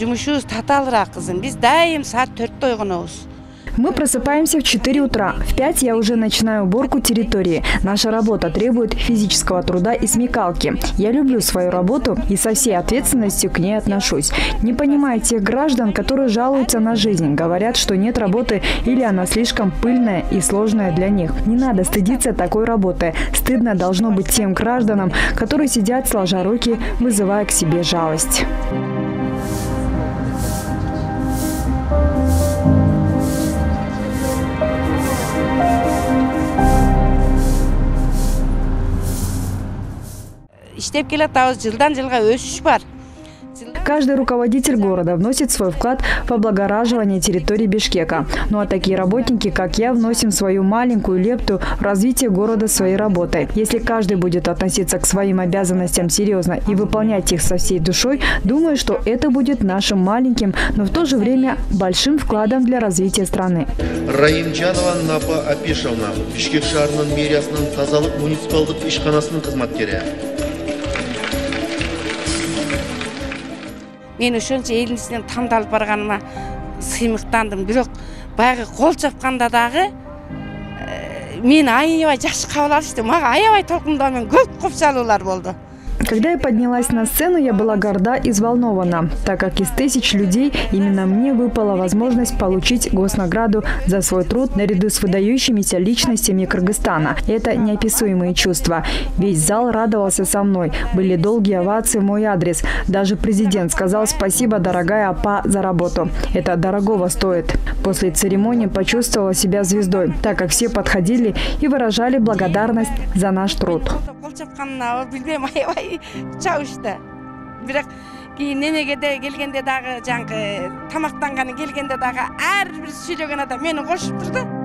жумушубуз татаалыраак кызым. Биз дайым саат 4-те ойгонобуз. Мы просыпаемся в 4 утра. В 5 я уже начинаю уборку территории. Наша работа требует физического труда и смекалки. Я люблю свою работу и со всей ответственностью к ней отношусь. Не понимаю тех граждан, которые жалуются на жизнь, говорят, что нет работы или она слишком пыльная и сложная для них. Не надо стыдиться такой работы. Стыдно должно быть тем гражданам, которые сидят сложа руки, вызывая к себе жалость. Иштеп келатабыз, жылдан жылга өсүш бар. Каждый руководитель города вносит свой вклад в облагораживание территории Бишкека. Ну а такие работники, как я, вносим свою маленькую лепту в развитие города своей работой. Если каждый будет относиться к своим обязанностям серьезно и выполнять их со всей душой, думаю, что это будет нашим маленьким, но в то же время большим вкладом для развития страны. Райымжанова Напа Апишевна, Бишкек шаарынын мэриясынын тазалык муниципалдык ишканасынын кызматкери. Мен ошончо элдин ичинен тандалып барганыма сыймыктандым. Бирок баягы кол чапканда дагы мен аябай жакшы кабыл алышты. Мага аябай толкундоо менен көп купчалуулар болду. Когда я поднялась на сцену, я была горда и взволнована, так как из тысяч людей именно мне выпала возможность получить госнаграду за свой труд наряду с выдающимися личностями Кыргызстана. Это неописуемые чувства. Весь зал радовался со мной. Были долгие овации в мой адрес. Даже президент сказал: «Спасибо, дорогая апа, за работу». Это дорогого стоит. После церемонии почувствовала себя звездой, так как все подходили и выражали благодарность за наш труд. Чабышты. Бирок кийин энегеде келгенде дагы жаңкы тамактанганы келгенде дагы ар бир сүйлөгөн адам мени кошуп турду.